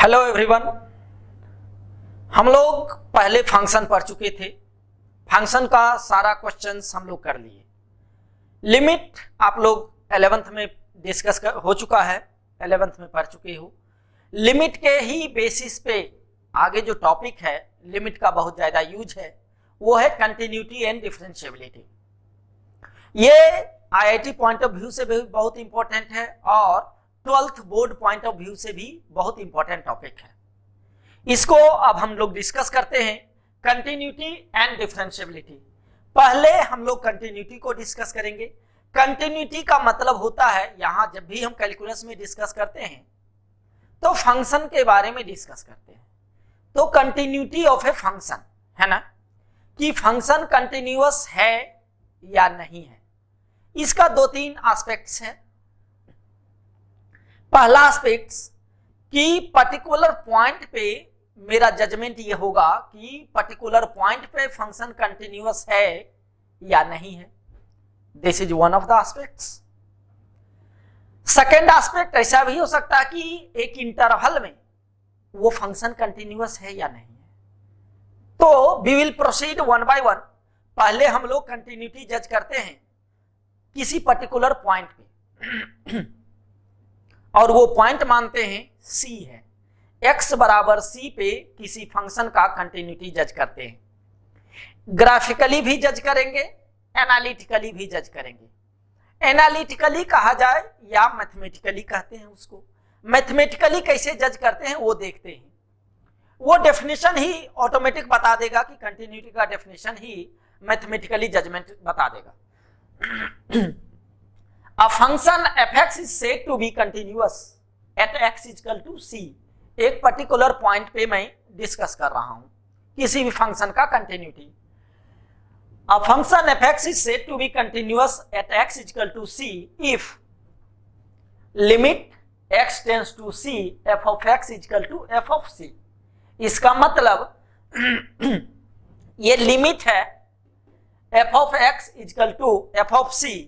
Hello everyone. हम लोग पहले फंक्शन पढ़ चुके थे। फंक्शन का सारा क्वेश्चंस हम लोग कर लिए। लिमिट आप लोग 11th में डिस्कस हो चुका है, 11th में पढ़ चुके हो। लिमिट के ही बेसिस पे आगे जो टॉपिक है लिमिट का बहुत ज्यादा यूज है वो है कंटिन्यूटी एंड डिफरेंशिएबिलिटी। ये आईआईटी पॉइंट ऑफ व्यू से भी बहुत इंपॉर्टेंट है और 12th board point of view से भी बहुत इंपॉर्टेंट टॉपिक है। इसको अब हम लोग डिस्कस करते हैं, कंटिन्यूटी एंड डिफरेंशिएबिलिटी। पहले हम लोग कंटिन्यूटी को डिस्कस करेंगे। कंटिन्यूटी का मतलब होता है, यहां जब भी हम कैलकुलस में डिस्कस करते हैं तो फंक्शन के बारे में डिस्कस करते हैं। तो कंटिन्यूटी ऑफ ए फंक्शन है ना, कि फंक्शन कंटिन्यूअस है या नहीं है। इसका दो तीन एस्पेक्ट्स है। पहला एस्पेक्ट कि पर्टिकुलर पॉइंट पे मेरा जजमेंट ये होगा कि पर्टिकुलर पॉइंट पे फंक्शन कंटिन्यूअस है या नहीं है। This is one of the aspects. Second aspect ऐसा भी हो सकता है कि एक इंटरवल में वो फंक्शन कंटिन्यूअस है या नहीं है। तो we will proceed one by one. पहले हम लोग कंटिन्यूटी जज करते हैं किसी पर्टिकुलर पॉइंट पे और वो पॉइंट मानते हैं c है। x बराबर c पे किसी फंक्शन का कंटिन्यूटी जज करते हैं। ग्राफिकली भी जज करेंगे, एनालिटिकली भी जज करेंगे। एनालिटिकली कहा जाए या मैथमेटिकली कहते हैं उसको। मैथमेटिकली कैसे जज करते हैं वो देखते हैं। वो डेफिनेशन ही ऑटोमेटिक बता देगा कि कंटिन्यूटी का डेफिनेशन ही मैथमेटिकली जजमेंट बता देगा। A function f(x) is said to be continuous at x equal to c। एक पर्टिकुलर पॉइंट पे मैं डिस्कस कर रहा हूं किसी भी फंक्शन का continuity. A function f(x) is said to be continuous at x equal to c if limit x tends to c f of x equal to f of c। इसका मतलब ये लिमिट है f of x equal to f of c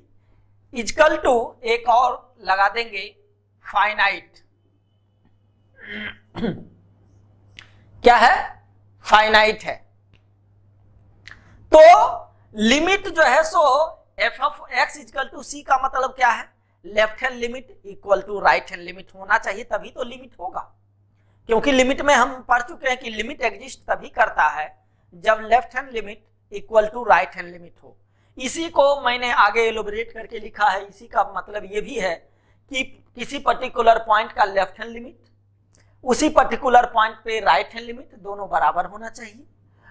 equal to एक और लगा देंगे finite. क्या है? फाइनाइट है। तो लिमिट जो है so f of x equal to c का मतलब क्या है? Left hand limit equal to right hand limit होना चाहिए, तभी तो लिमिट होगा। क्योंकि लिमिट में हम पढ़ चुके हैं कि लिमिट एग्जिस्ट तभी करता है जब left hand limit equal to right hand limit हो। इसी को मैंने आगे एलोबरेट करके लिखा है। इसी का मतलब ये भी है कि किसी पर्टिकुलर पॉइंट का लेफ्ट हैंड लिमिट उसी पर्टिकुलर पॉइंट पे राइट हैंड लिमिट दोनों बराबर होना चाहिए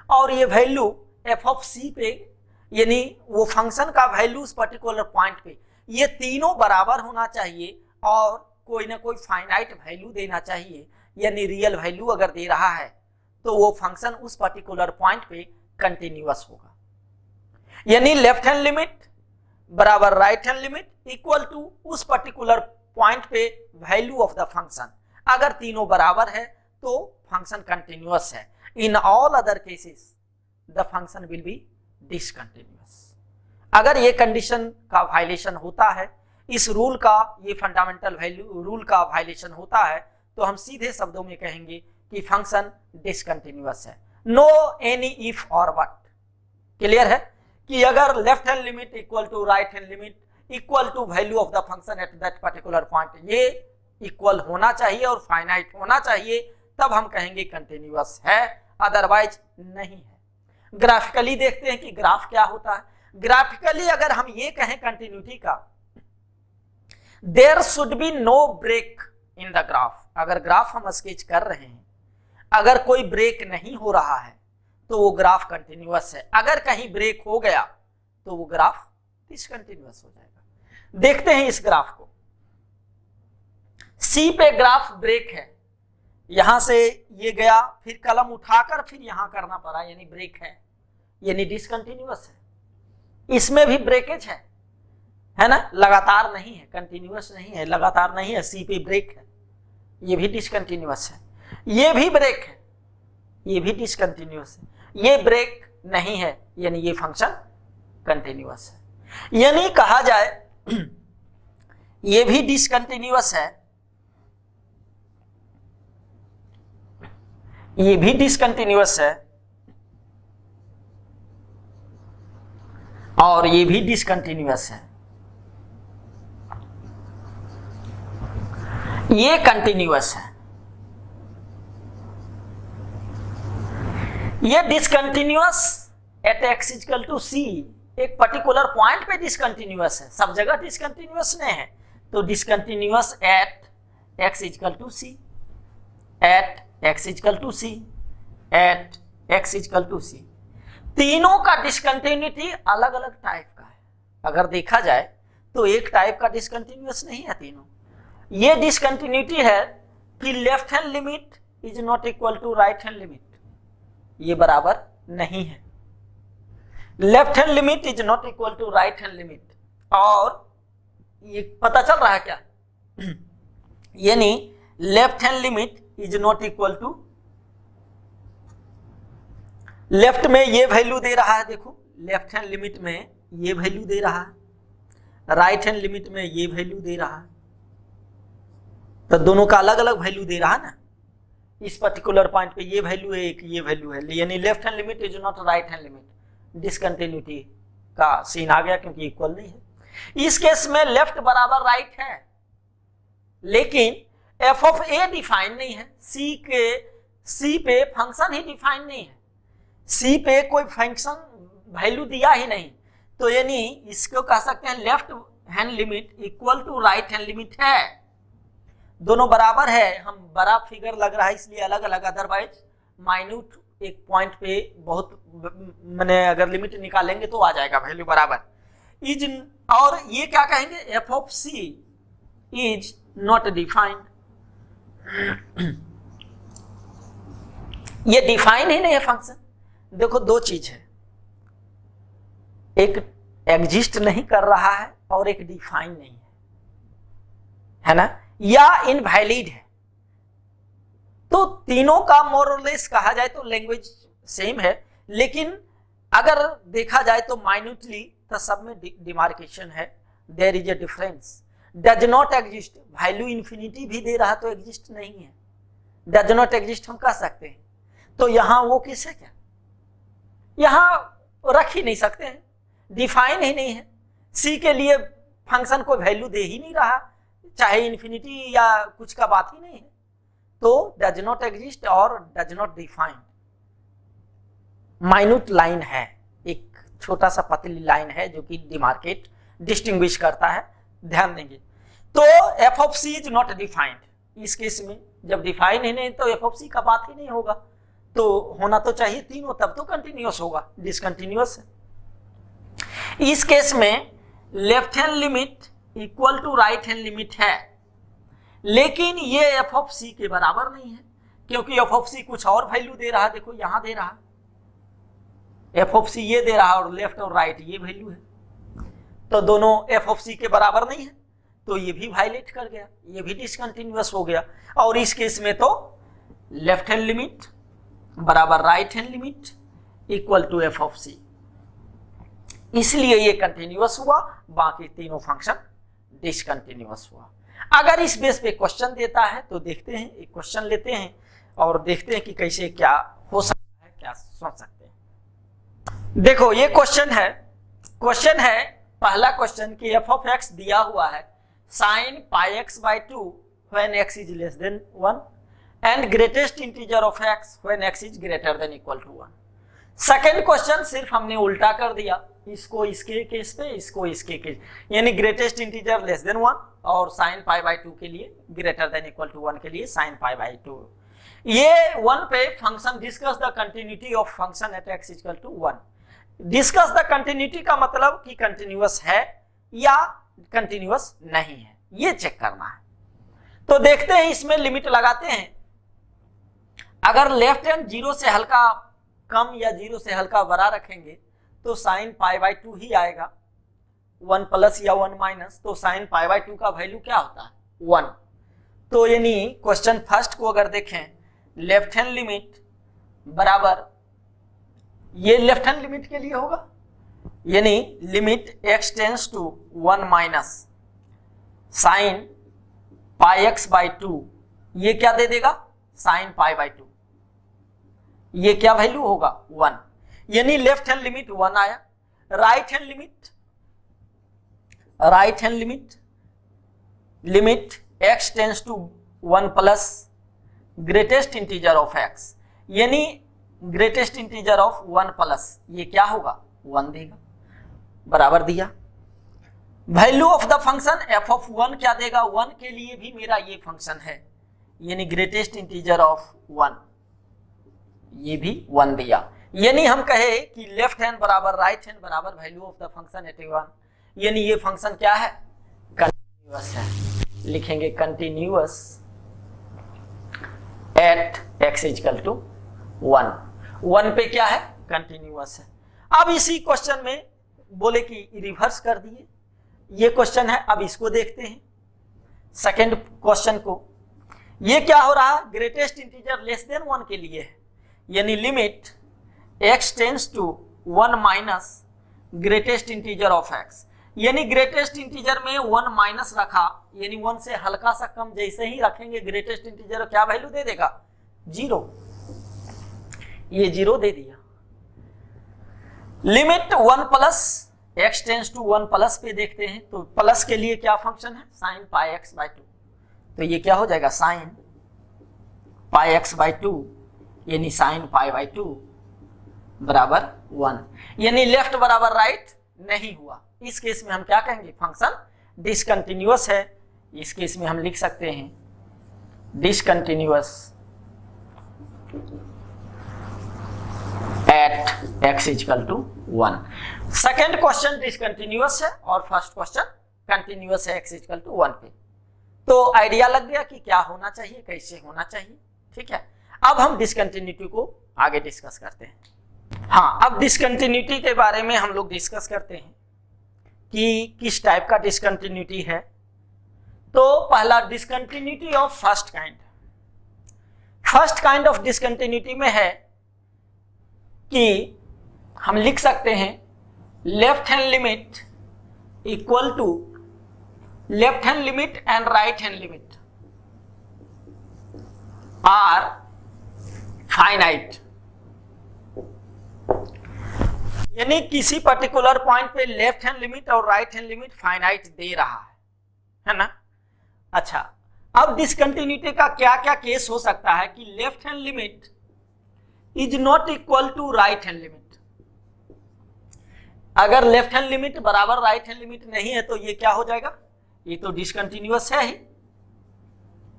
और ये वैल्यू f ऑफ c पे यानी वो फंक्शन का वैल्यू उस पर्टिकुलर पॉइंट पे ये तीनों बराबर होना चाहिए और कोई ना कोई फाइनाइट वैल्यू देना चाहिए। यानी रियल वैल्यू अगर दे रहा है तो वो फंक्शन उस पर्टिकुलर पॉइंट पे कंटिन्यूअस होगा। यानी लेफ्ट हैंड लिमिट बराबर right hand limit equal to उस पर्टिकुलर पॉइंट पे वैल्यू ऑफ द फंक्शन। अगर तीनों बराबर है तो फंक्शन कंटिन्यूअस है। In all other cases the function will be discontinuous. अगर ये कंडीशन का वायलेशन होता है, इस रूल का, ये फंडामेंटल वैल्यू रूल का वायलेशन होता है, तो हम सीधे शब्दों में कहेंगे कि फंक्शन डिसकंटिन्यूअस है। नो एनी इफ और बट। क्लियर है कि अगर left hand limit equal to right hand limit equal to value of the function at that particular point, ये इक्वल होना चाहिए और फाइनाइट होना चाहिए, तब हम कहेंगे कंटिन्यूअस है, अदरवाइज नहीं है। ग्राफिकली देखते हैं कि ग्राफ क्या होता है। ग्राफिकली अगर हम ये कहें कंटिन्यूटी का, there should be no break in the graph. अगर ग्राफ हम स्केच कर रहे हैं, अगर कोई ब्रेक नहीं हो रहा है तो वो ग्राफ कंटिन्यूअस है। अगर कहीं ब्रेक हो गया तो वो ग्राफ डिसकंटिन्यूअस हो जाएगा। देखते हैं इस ग्राफ को। सी पे ग्राफ ब्रेक है, यहां से ये गया, फिर कलम उठाकर फिर यहां करना पड़ा, यानी ब्रेक है, यानी डिसकंटिन्यूअस है। इसमें भी ब्रेकेज है ना, लगातार नहीं है, कंटिन्यूअस नहीं है, लगातार नहीं है। सी पे ब्रेक है, ये भी डिसकंटिन्यूअस है। ये भी ब्रेक है, ये भी डिसकंटिन्यूअस है। ये ब्रेक नहीं है, यानी ये फंक्शन कंटिन्यूअस है। यानी कहा जाए ये भी डिसकंटिन्यूअस है, ये भी डिसकंटिन्यूअस है और ये भी डिसकंटिन्यूअस है, ये कंटिन्यूअस है। ये discontinuous at x equal to c, एक पर्टिकुलर पॉइंट पे डिसकंटिन्यूअस है, सब जगह डिसकंटिन्यूअस नहीं है। तो discontinuous at x equal to c, at x equal to c, at x equal to c. तीनों का डिसकंटिन्यूटी अलग अलग टाइप का है। अगर देखा जाए तो एक टाइप का डिसकंटिन्यूअस नहीं है तीनों। ये डिसकंटिन्यूटी है कि left hand limit is not equal to right hand limit, ये बराबर नहीं है। Left hand limit is not equal to right hand limit, और ये पता चल रहा है क्या, यानी left hand limit is not equal to, left में ये वैल्यू दे रहा है, देखो लेफ्ट हैंड लिमिट में ये वैल्यू दे रहा है, राइट हैंड लिमिट में ये वैल्यू दे रहा है, तो दोनों का अलग अलग वैल्यू दे रहा है ना। इस पर्टिकुलर पॉइंट पे ये वैल्यू है, एक ये वैल्यू है, यानी left hand limit is not right hand limit. Discontinuity का सीन आ गया क्योंकि इक्वल नहीं है। इस केस में लेफ्ट बराबर राइट है, लेकिन एफ ऑफ ए डिफाइन नहीं है, सी पे फंक्शन ही डिफाइन नहीं है, सी पे कोई फंक्शन वैल्यू दिया ही नहीं। तो यानी इसको कह सकते हैं left hand limit equal to right hand limit है, दोनों बराबर है। हम बड़ा फिगर लग रहा है इसलिए अलग अलग, अदरवाइज माइन्यूट एक पॉइंट पे बहुत मैंने अगर लिमिट निकालेंगे तो आ जाएगा वैल्यू बराबर। इज, और ये क्या कहेंगे, f of c is not defined, ये डिफाइन ही नहीं है फंक्शन। देखो दो चीज है, एक एग्जिस्ट नहीं कर रहा है और एक डिफाइन नहीं है ना, या इनवैलिड है। तो तीनों का मोर और लेस कहा जाए तो लैंग्वेज सेम है, लेकिन अगर देखा जाए तो माइन्यूटली तो सब में डिमार्केशन है, there is a difference. Does not exist, value infinity भी दे रहा तो एग्जिस्ट नहीं है, डज नॉट एग्जिस्ट हम कह सकते हैं। तो यहां वो किस है क्या, यहां रख ही नहीं सकते हैं, डिफाइन ही नहीं है। सी के लिए फंक्शन को वैल्यू दे ही नहीं रहा, चाहे इंफिनिटी या कुछ का बात ही नहीं है। तो डज नॉट एग्जिस्ट और does not define minute line है, एक छोटा सा पतली लाइन है जो कि डिमार्केट डिस्टिंग्विश करता है, ध्यान देंगे। तो f of c is not defined, इस केस में जब डिफाइन ही नहीं तो एफ ऑफ सी का बात ही नहीं होगा, तो होना तो चाहिए तीनों, तब तो कंटिन्यूअस होगा, डिसकंटिन्यूअस है। इस केस में left hand limit equal to right hand limit है, लेकिन ये एफ ऑफ सी के बराबर नहीं है, क्योंकि एफ ऑफ सी कुछ और वैल्यू दे रहा है, देखो यहां दे रहा एफ ऑफ सी ये दे रहा और लेफ्ट और राइट ये वैल्यू है, तो दोनों एफ ऑफ सी के बराबर नहीं है, तो ये भी वायलेट कर गया, ये भी डिसकंटिन्यूअस हो गया। और इस केस में तो लेफ्ट हैंड लिमिट बराबर right hand limit equal to f of c, इसलिए ये कंटिन्यूअस हुआ, बाकी तीनों फंक्शन डिसकंटिन्यूअस हुआ। अगर इस बेस पे क्वेश्चन देता है तो देखते हैं, एक क्वेश्चन लेते हैं और देखते हैं कि कैसे क्या हो सकता है, क्या सोच सकते हैं। देखो ये क्वेश्चन है पहला क्वेश्चन कि एफ ऑफ एक्स दिया हुआ है sine pi x by 2 when x is less than 1 and greatest integer of x when x is greater than equal to 1। Second question सिर्फ हमने उल्टा कर दिया, इसको इसके केस पे, इसको इसके केस, यानी ग्रेटेस्ट इंटीजर लेस देन 1 और साइन पाई बाई 2 के लिए ग्रेटर देन इक्वल टू 1 के लिए साइन पाई बाई 2। ये 1 पे function discuss the continuity of function at x equal to 1। Discuss the continuity का मतलब कि कंटिन्यूअस है या कंटिन्यूअस नहीं है, ये चेक करना है। तो देखते हैं, इसमें लिमिट लगाते हैं। अगर लेफ्ट हैंड 0 से हल्का कम या 0 से हल्का बड़ा रखेंगे तो साइन पाई बाई 2 ही आएगा, 1 प्लस या 1 माइनस, तो साइन पाई बाई 2 का वैल्यू क्या होता है 1। तो यानी क्वेश्चन फर्स्ट को अगर देखें, लेफ्ट हैंड लिमिट बराबर, ये लेफ्ट हैंड लिमिट के लिए होगा, यानी limit x tends to 1 minus sine pi x by 2, ये क्या दे देगा साइन पाई बाई 2। ये क्या वैल्यू होगा 1, यानी लेफ्ट हैंड लिमिट 1 आया। Right hand limit x tends to 1 plus greatest integer of x, यानी ग्रेटेस्ट इंटीजर ऑफ 1 प्लस ये क्या होगा 1 देगा, बराबर दिया। Value of the function f of 1 क्या देगा, 1 के लिए भी मेरा ये फंक्शन है, यानी ग्रेटेस्ट इंटीजर ऑफ 1, ये भी 1 दिया। यानी हम कहे कि लेफ्ट हैंड बराबर राइट हैंड बराबर value of the function at 1, यानी ये फंक्शन क्या है, कंटिन्यूअस है। लिखेंगे continuous at x equal to 1 पे क्या है, कंटिन्यूअस है। अब इसी क्वेश्चन में बोले कि रिवर्स कर दिए, ये क्वेश्चन है, अब इसको देखते हैं सेकंड क्वेश्चन को। ये क्या हो रहा है, ग्रेटेस्ट इंटीजर लेस देन 1 के लिए है, यानी limit x tends to 1 minus greatest integer of x, यानी ग्रेटेस्ट इंटीजर में 1 माइनस रखा, यानी 1 से हल्का सा कम जैसे ही रखेंगे ग्रेटेस्ट इंटीजर क्या वैल्यू दे देगा 0, ये 0 दे दिया। Limit 1 plus x tends to 1 plus पे देखते हैं, तो प्लस के लिए क्या फंक्शन है sin पाई x बाई 2, तो ये क्या हो जाएगा sin पाई x बाई 2, यानी sin पाई बाई 2 बराबर 1, यानी लेफ्ट बराबर राइट नहीं हुआ। इस केस में हम क्या कहेंगे, फंक्शन डिसकंटिन्यूअस है। इस केस में हम लिख सकते हैं discontinuous at x equal to 1। Second question discontinuous है और फर्स्ट क्वेश्चन कंटिन्यूअस है x इक्वल टू 1 पे। तो आइडिया लग गया कि क्या होना चाहिए, कैसे होना चाहिए, ठीक है। अब हम डिसकंटिन्यूटी को आगे डिस्कस करते हैं। हाँ, अब डिसकंटिन्यूटी के बारे में हम लोग डिस्कस करते हैं कि किस टाइप का डिसकंटिन्यूटी है। तो पहला discontinuity of first kind. First kind of discontinuity में है कि हम लिख सकते हैं left hand limit equal to left hand limit and right hand limit are finite, यानी किसी पर्टिकुलर पॉइंट पे लेफ्ट हैंड लिमिट और राइट हैंड लिमिट फाइनाइट दे रहा है ना। अच्छा, अब डिसकंटिन्यूटी का क्या क्या केस हो सकता है कि left hand limit is not equal to right hand limit. अगर लेफ्ट हैंड लिमिट बराबर राइट हैंड लिमिट नहीं है तो ये क्या हो जाएगा, ये तो डिसकंटिन्यूअस है ही,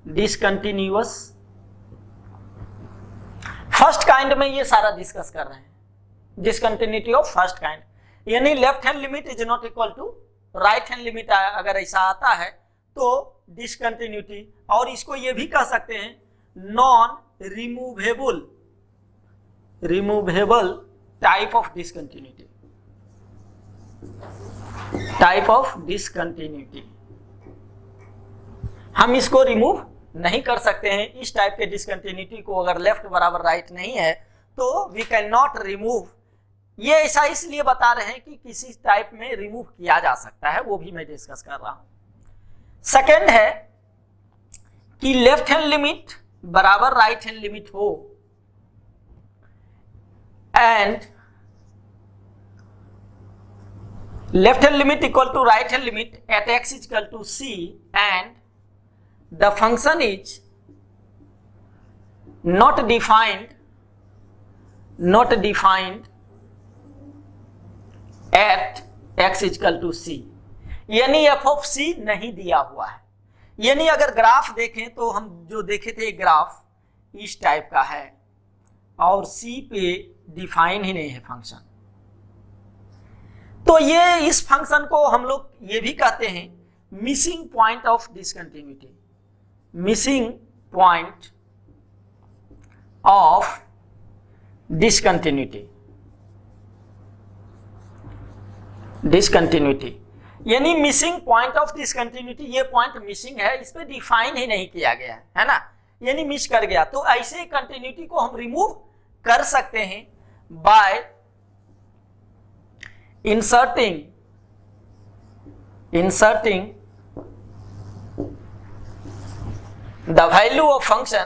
डिसकंटिन्यूअस। फर्स्ट काइंड में ये सारा डिस्कस कर रहे हैं, डिसकंटिन्यूटी ऑफ फर्स्ट काइंड, यानी left hand limit is not equal to right hand limit. अगर ऐसा आता है तो डिसकंटिन्यूटी, और इसको ये भी कह सकते हैं non removable type of discontinuity, type of discontinuity. हम इसको रिमूव नहीं कर सकते हैं, इस टाइप के डिसकंटिन्यूटी को अगर लेफ्ट बराबर राइट नहीं है तो वी कैन नॉट रिमूव। ये ऐसा इसलिए बता रहे हैं कि किसी टाइप में रिमूव किया जा सकता है, वो भी मैं डिस्कस कर रहा हूं। सेकंड है कि लेफ्ट हैंड लिमिट बराबर राइट हैंड लिमिट हो and left hand limit equal to right hand limit at x equal to c and the function is not defined at x equal to c, यानी f of c नहीं दिया हुआ है। यानी अगर graph देखें तो हम जो देखे थे ग्राफ इस टाइप का है और c पे डिफाइन ही नहीं है फंक्शन, तो ये इस फंक्शन को हम लोग ये भी कहते हैं missing point of discontinuity, missing point of discontinuity, discontinuity यानी मिसिंग पॉइंट ऑफ डिसकंटिन्यूटी। ये पॉइंट मिसिंग है, इस पे डिफाइन ही नहीं किया गया है ना, यानी मिस कर गया। तो ऐसे कंटिन्यूटी को हम रिमूव कर सकते हैं by inserting the value of function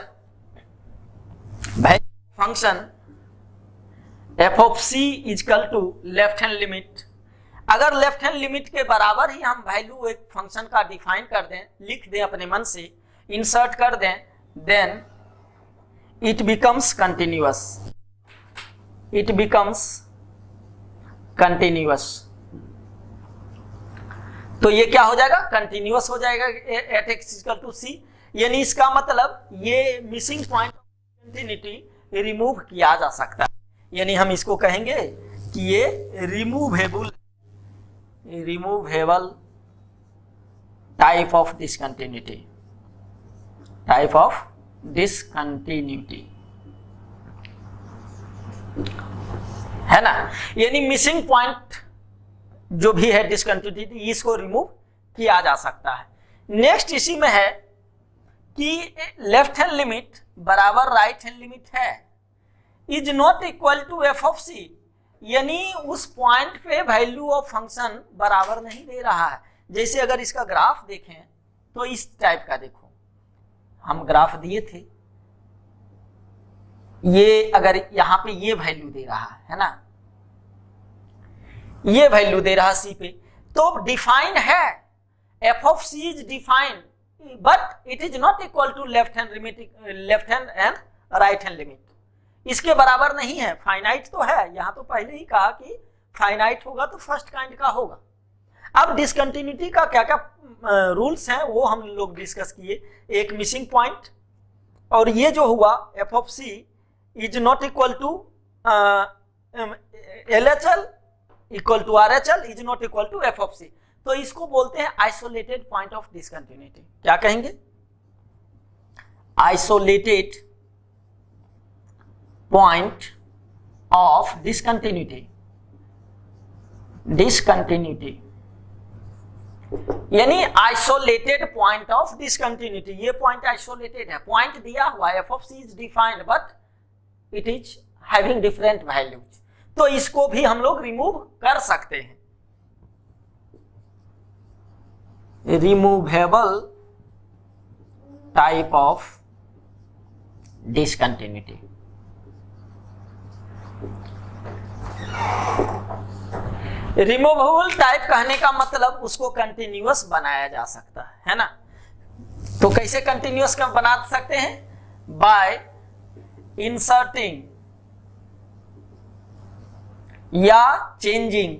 f of c equal to left hand limit. अगर लेफ्ट हैंड लिमिट के बराबर ही हम वैल्यू एक फंक्शन का डिफाइन कर दें, लिख दें अपने मन से, इंसर्ट कर दें, then it becomes continuous, it becomes continuous. तो ये क्या हो जाएगा, कंटिन्यूअस हो जाएगा at x equal to c. यानी इसका मतलब ये missing point of continuity remove किया जा सकता है। यानी हम इसको कहेंगे कि ये removable type of discontinuity, type of discontinuity है ना। यानी मिसिंग पॉइंट जो भी है डिसकंटिन्यूटी, इसको रिमूव किया जा सकता है। नेक्स्ट इसी में है कि लेफ्ट हैंड लिमिट बराबर राइट हैंड लिमिट है, is not equal to f of c. यानी उस पॉइंट पे वैल्यू ऑफ फंक्शन बराबर नहीं दे रहा है। जैसे अगर इसका ग्राफ देखें तो इस टाइप का देखो, हम ग्राफ दिए थे, ये अगर यहां पे ये वैल्यू दे रहा है ना, ये वैल्यू दे रहा सी पे, तो डिफाइन है f of c is defined but it is not equal to left hand and right hand limit. इसके बराबर नहीं है, फाइनाइट तो है, यहां तो पहले ही कहा कि फाइनाइट होगा तो फर्स्ट काइंड का होगा। अब डिसकंटिन्यूटी का क्या क्या रूल्स हैं वो हम लोग डिस्कस किए। एक मिसिंग पॉइंट, और ये जो हुआ f of c is not equal to LHL equal to RHL is not equal to f of c. तो इसको बोलते हैं आइसोलेटेड पॉइंट ऑफ डिसकंटिन्यूटी। क्या कहेंगे, isolated point of discontinuity. Discontinuity यानी आइसोलेटेड पॉइंट ऑफ डिसकंटिन्यूटी। ये point isolated है, point दिया हुआ f of c is defined but it is having different values. तो इसको भी हम लोग रिमूव कर सकते हैं। Removable type of discontinuity. Removable type कहने का मतलब उसको कंटिन्यूअस बनाया जा सकता है ना। तो कैसे कंटिन्यूअस का बना सकते हैं, बाय इंसर्टिंग या changing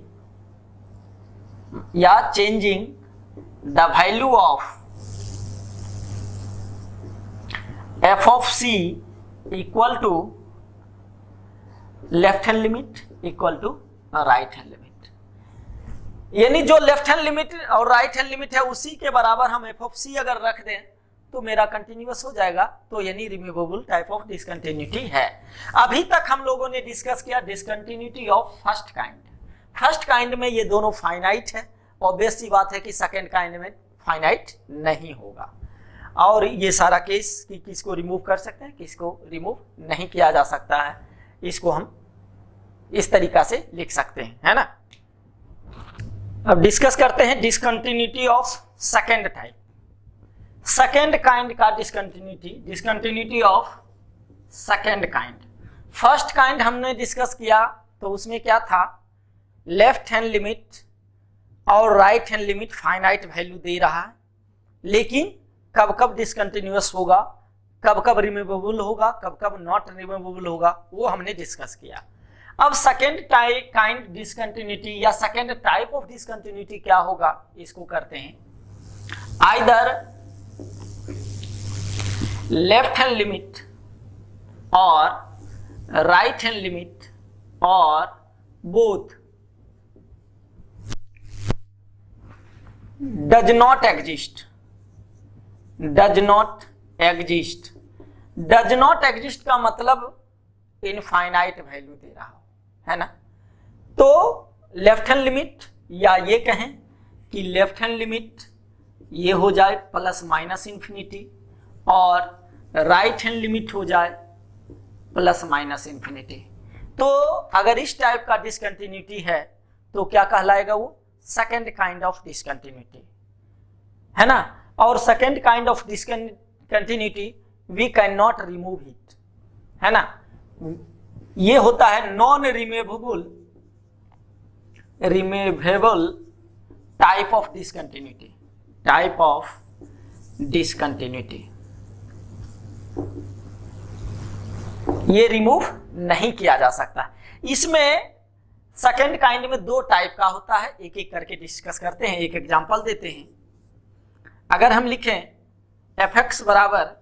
the value of f of c equal to left hand limit equal to right hand limit. यानी जो लेफ्ट हैंड लिमिट और राइट हैंड लिमिट है उसी के बराबर हम एफ ऑफ सी अगर रख दें तो मेरा कंटिन्यूअस हो जाएगा। तो यानी रिमूवेबल टाइप ऑफ डिसकंटिन्यूटी है। अभी तक हम लोगों ने डिस्कस किया discontinuity of first kind. First kind में ये दोनों फाइनाइट है, ऑब्वियस सी बात है कि सेकंड काइंड में फाइनाइट नहीं होगा। और ये सारा केस कि किसको रिमूव कर सकते हैं, किसको रिमूव नहीं किया जा सकता है, इसको हम इस तरीका से लिख सकते हैं, है ना। अब डिस्कस करते हैं discontinuity of second type. Second kind का discontinuity of second kind. First kind हमने डिस्कस किया तो उसमें क्या था, लेफ्ट हैंड लिमिट और right hand limit finite value दे रहा है, लेकिन कब कब डिसकंटिन्यूअस होगा, कब कब रिमूवेबल होगा, कब कब नॉट रिमूवेबल होगा, वो हमने डिस्कस किया। अब सेकेंड काइंड डिसकंटिन्यूटी या सेकेंड टाइप ऑफ डिसकंटिन्यूटी क्या होगा, इसको करते हैं आइदर लेफ्ट हैंड लिमिट और राइट हैंड लिमिट और both does not exist. Does not exist, does not exist का मतलब इनफाइनाइट वैल्यू दे रहा हो, है ना। तो लेफ्ट हैंड लिमिट, या ये कहें कि लेफ्ट हैंड लिमिट ये हो जाए प्लस माइनस इंफिनिटी और राइट हैंड लिमिट हो जाए प्लस माइनस इंफिनिटी। तो अगर इस टाइप का डिसकंटिन्यूटी है तो क्या कहलाएगा, वो सेकेंड काइंड ऑफ डिसकंटिन्यूटी, है ना। और second kind of discontinuity we can not remove it, है ना। ये होता है non removable type of discontinuity, ये रिमूव नहीं किया जा सकता। इसमें सेकेंड काइंड में दो टाइप का होता है, एक एक करके डिस्कस करते हैं, एक एग्जांपल देते हैं। अगर हम लिखें fx बराबर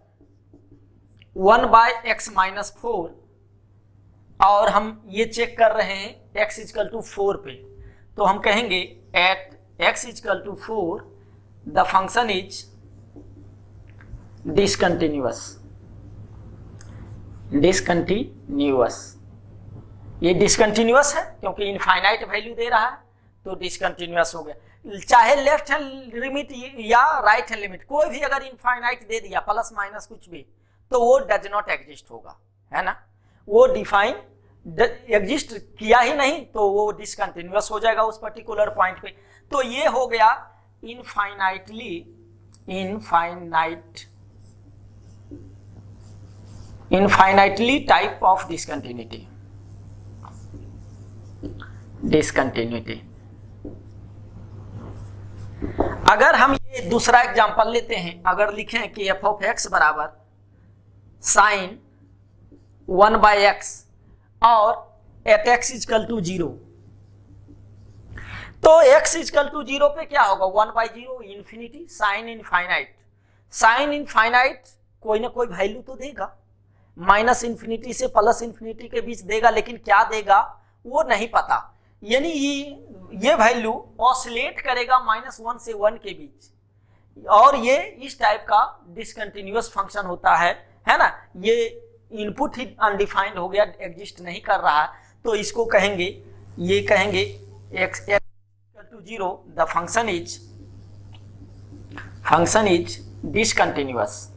1/x - 4 और हम ये चेक कर रहे हैं x = 4 पे, तो हम कहेंगे at x = 4 the function is discontinuous. ये डिसकंटिन्यूअस है क्योंकि इनफाइनाइट वैल्यू दे रहा है, तो डिसकंटिन्यूअस हो गया। चाहे लेफ्ट हैंड लिमिट या राइट हैंड लिमिट, कोई भी अगर इनफाइनाइट दे दिया प्लस माइनस कुछ भी, तो वो डज नॉट एग्जिस्ट होगा, है ना। वो डिफाइन एग्जिस्ट किया ही नहीं तो वो डिसकंटिन्यूअस हो जाएगा उस पर्टिकुलर पॉइंट पे। तो ये हो गया इनफाइनाइटली टाइप ऑफ डिसकंटिन्यूटी। अगर हम ये दूसरा एग्जांपल लेते हैं, अगर लिखें कि f(x) बराबर sin 1/x और एट x = 0, तो x = 0 पे क्या होगा, 1/0 इंफिनिटी, साइन इनफाइनाइट कोई ना कोई वैल्यू तो देगा, माइनस इंफिनिटी से प्लस इंफिनिटी के बीच देगा, लेकिन क्या देगा वो नहीं पता। यानी ये वैल्यू ऑसिलेट करेगा -1 से 1 के बीच, और ये इस टाइप का डिसकंटिन्यूअस फंक्शन होता है ना। ये इनपुट ही अनडिफाइंड हो गया, एग्जिस्ट नहीं कर रहा, तो इसको कहेंगे x = 0 the function is discontinuous.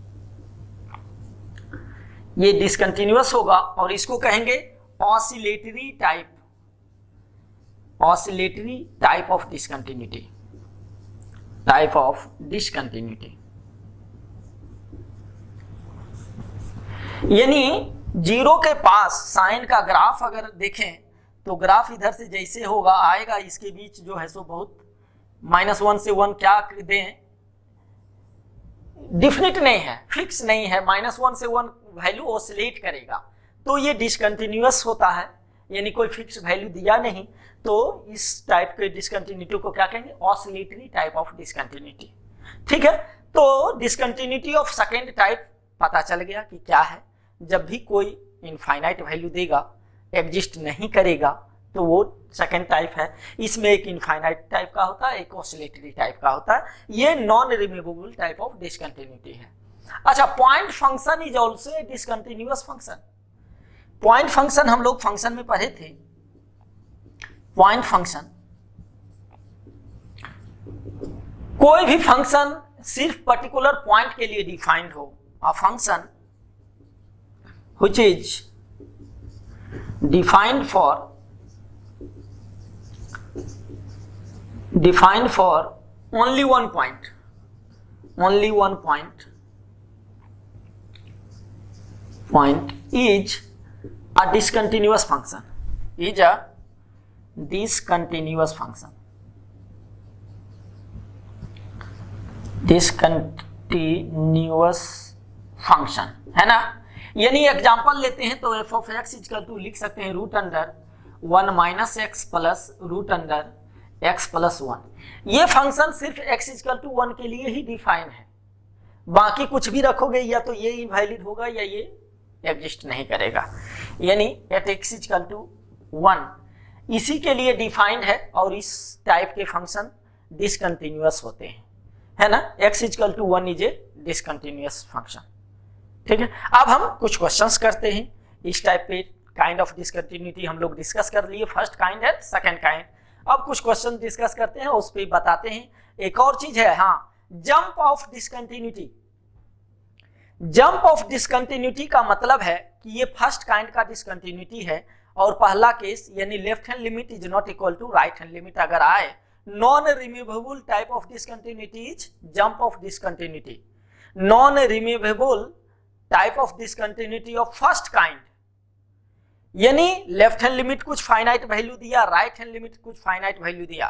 ये डिसकंटिन्यूअस होगा और इसको कहेंगे ऑसिलेटरी टाइप ऑफ डिसकंटिन्यूटी। यानी 0 के पास साइन का ग्राफ अगर देखें तो ग्राफ इधर से जैसे होगा आएगा, इसके बीच जो है सो बहुत -1 से 1 क्या दें, डिफिनिट नहीं है, फिक्स नहीं है, -1 से 1 वैल्यू ऑसिलेट करेगा, तो ये डिसकंटिन्यूअस होता है, यानी कोई फिक्स वैल्यू दिया नहीं। तो इस टाइप के डिसकंटिन्यूटी को क्या कहेंगे, ऑसिलेटरी टाइप ऑफ डिसकंटिन्यूटी। ठीक है, तो डिसकंटिन्यूटी ऑफ सेकेंड टाइप पता चल गया कि क्या है। जब भी कोई इनफाइनाइट वैल्यू देगा, एग्जिस्ट नहीं करेगा, तो वो सेकेंड टाइप है। इसमें एक इनफाइनाइट टाइप का होता है, एक ऑसिलेटरी टाइप का होता है। ये non removable type of discontinuity है। अच्छा, point function is also a discontinuous function. Point function हम लोग फंक्शन में पढ़े थे। पॉइंट फंक्शन, कोई भी फंक्शन सिर्फ पर्टिकुलर पॉइंट के लिए डिफाइंड हो, a function which is defined for only one point is a discontinuous function, discontinuous function है ना। यानी एग्जांपल लेते हैं तो f(x) = लिख सकते हैं √1 - x प्लस √x + 1। ये फंक्शन सिर्फ x = 1 के लिए ही डिफाइन है, बाकी कुछ भी रखोगे या तो ये इनवैलिड होगा या ये एग्जिस्ट नहीं करेगा। यानी एट x = 1 इसी के लिए डिफाइंड है, और इस टाइप के फंक्शन डिसकंटिन्यूअस होते हैं, है ना। x = 1 is a discontinuous function. ठीक है, अब हम कुछ क्वेश्चंस करते हैं। इस टाइप पे काइंड ऑफ डिसकंटिन्यूटी हम लोग डिस्कस कर लिए, फर्स्ट काइंड है, सेकंड काइंड। अब कुछ क्वेश्चन डिस्कस करते हैं, उस पर बताते हैं। एक और चीज है, हाँ, jump of discontinuity. Jump of discontinuity का मतलब है कि ये फर्स्ट काइंड का डिसकंटिन्यूटी है, और पहला केस यानी left hand limit is not equal to right hand limit अगर आए, non removable type of discontinuity is jump of discontinuity. Non removable type of discontinuity of first kind यानी left hand limit कुछ finite value दिया, right hand limit कुछ finite value दिया,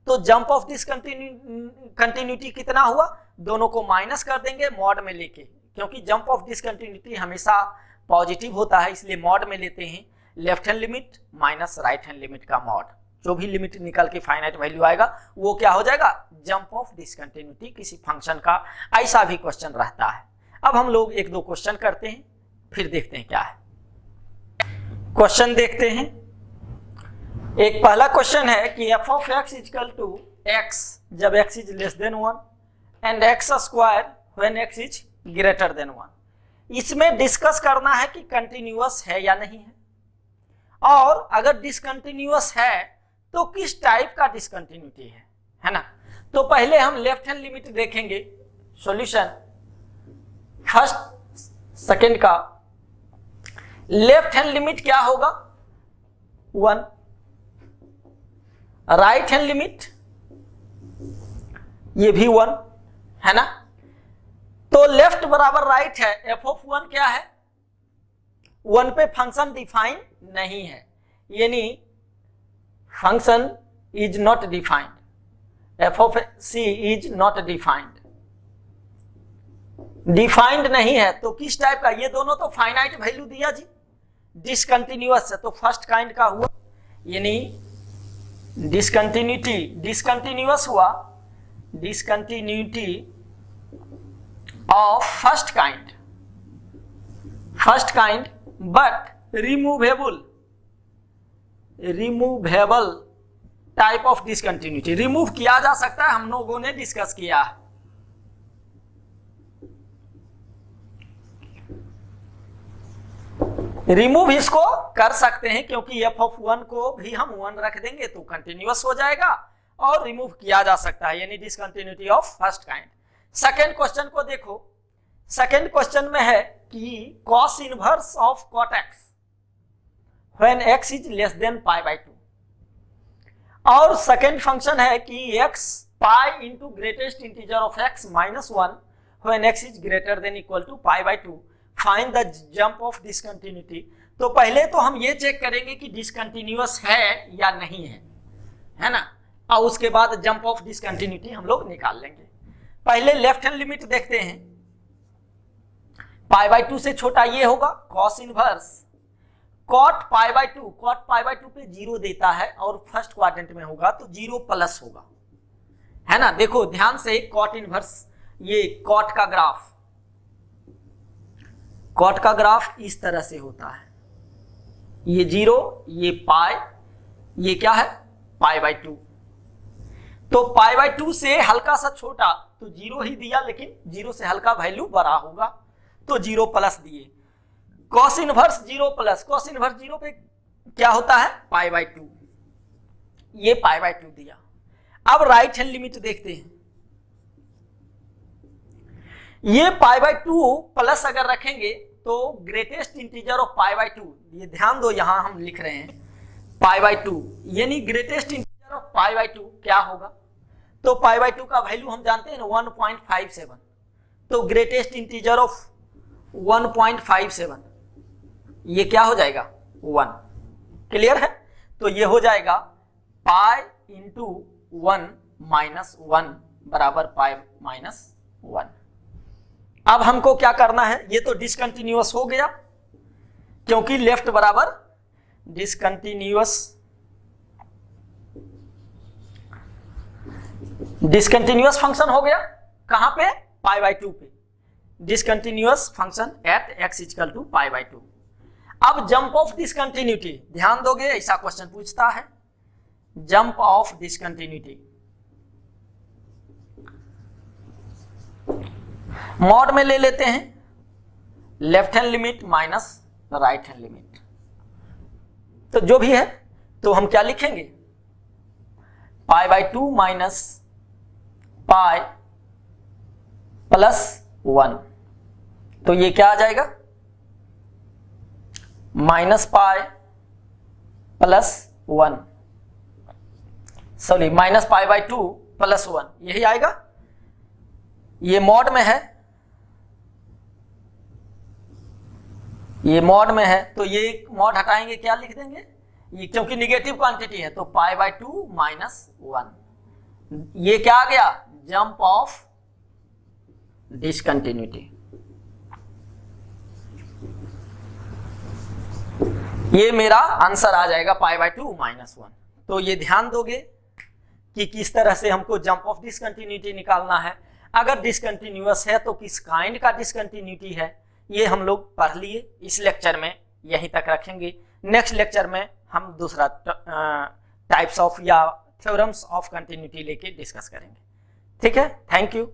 तो jump of discontinuity कितना हुआ, दोनों को माइनस कर देंगे मॉड में लेके, क्योंकि जंप ऑफ डिसकंटिन्यूटी हमेशा पॉजिटिव होता है, इसलिए मॉड में लेते हैं left hand limit minus right hand limit का मॉड। जो भी लिमिट निकल के फाइनाइट वैल्यू आएगा वो क्या हो जाएगा, जंप ऑफ डिसकंटिन्यूटी किसी फंक्शन का। ऐसा भी क्वेश्चन रहता है। अब हम लोग एक दो क्वेश्चन करते हैं, फिर देखते हैं क्या है। क्वेश्चन देखते हैं। एक पहला क्वेश्चन है कि f of x equal to x जब x is less than 1 and x square when x is greater than 1। इसमें डिस्कस करना है कि कंटिन्यूअस है या नहीं है, और अगर डिसकंटिन्यूअस है तो किस टाइप का डिसकंटिन्यूटी है ना। तो पहले हम लेफ्ट हैंड लिमिट देखेंगे, सॉल्यूशन फर्स्ट सेकंड का। लेफ्ट हैंड लिमिट क्या होगा 1, राइट हैंड लिमिट ये भी 1 है ना। तो लेफ्ट बराबर राइट है, f ऑफ 1 क्या है, 1 पे फंक्शन डिफाइन नहीं है, यानी function is not defined, f of c is not defined, defined नहीं है। तो किस टाइप का, ये दोनों तो फाइनाइट वैल्यू दिया जी, डिसकंटिन्यूअस है तो फर्स्ट काइंड का हुआ, यानी डिसकंटिन्यूटी डिसकंटिन्यूअस हुआ, discontinuity of first kind but removable type of discontinuity, remove किया जा सकता है, हम लोगों ने डिस्कस किया है। रिमूव इसको कर सकते हैं क्योंकि f ऑफ 1 को भी हम 1 रख देंगे तो कंटिन्यूअस हो जाएगा, और रिमूव किया जा सकता है, यानी discontinuity of first kind. Second question को देखो। सेकेंड क्वेश्चन में है कि cos inverse of cot x when x is less than π/2, और सेकेंड फंक्शन है कि x pi into greatest integer of x -1 when x is greater than equal to π/2, find the jump of discontinuity. तो पहले तो हम ये check करेंगे कि डिसकंटिन्यूअस है या नहीं है ना, और उसके बाद जंप ऑफ डिसकंटिन्यूटी हम लोग निकाल लेंगे। पहले लेफ्ट हैंड लिमिट देखते हैं, π/2 से छोटा ये होगा cos इनवर्स cot π/2 पे 0 देता है और फर्स्ट क्वाड्रेंट में होगा तो 0 प्लस होगा, है ना। देखो ध्यान से, cot इनवर्स ये cot का ग्राफ इस तरह से होता है, ये 0 ये पाई, ये क्या है π/2। तो π/2 से हल्का सा छोटा तो 0 ही दिया, लेकिन 0 से हल्का वैल्यू बड़ा होगा तो 0 प्लस दिए। cos inverse 0 plus, cos inverse 0 पे क्या होता है π/2, ये π/2 दिया। अब राइट हैंड लिमिट देखते हैं, ये π/2 प्लस अगर रखेंगे तो ग्रेटेस्ट इंटीजर ऑफ π/2, ये ध्यान दो यहां हम लिख रहे हैं π/2, यानी ग्रेटेस्ट इंटीजर ऑफ π/2 क्या होगा, तो π/2 का वैल्यू हम जानते हैं ना 1.57, तो ग्रेटेस्ट इंटीजर ऑफ 1.57 ये क्या हो जाएगा 1, क्लियर है। तो ये हो जाएगा पाई इंटू 1 माइनस 1 बराबर पाई माइनस 1। अब हमको क्या करना है, ये तो डिसकंटिन्यूअस हो गया क्योंकि लेफ्ट बराबर डिसकंटिन्यूअस फंक्शन हो गया, कहां पे π/2 पे, discontinuous function at x equal to π/2। अब जंप ऑफ डिसकंटिन्यूटी ध्यान दोगे, ऐसा क्वेश्चन पूछता है, जंप ऑफ डिसकंटिन्यूटी मॉड में ले लेते हैं, left hand limit minus right hand limit. तो जो भी है तो हम क्या लिखेंगे, π/2 माइनस पाई प्लस 1, तो ये क्या आ जाएगा minus pi plus 1, sorry minus π/2 plus 1, यही आएगा। ये मॉड में है, ये मॉड में है तो ये मॉड हटाएंगे, क्या लिख देंगे, ये क्योंकि निगेटिव क्वांटिटी है तो पाई बाय 2 माइनस 1। ये क्या आ गया, जंप ऑफ डिसकंटिन्यूटी। ये मेरा आंसर आ जाएगा पाई बाय 2 माइनस 1। तो ये ध्यान दोगे कि किस तरह से हमको जंप ऑफ डिसकंटिन्यूटी निकालना है। अगर डिसकंटिन्यूअस है तो किस काइंड का डिसकंटिन्यूटी है, ये हम लोग पढ़ लिए। इस लेक्चर में यहीं तक रखेंगे। नेक्स्ट लेक्चर में हम दूसरा टाइप्स ऑफ या थ्योरम्स ऑफ कंटिन्यूटी लेके डिस्कस करेंगे। ठीक है, थैंक यू।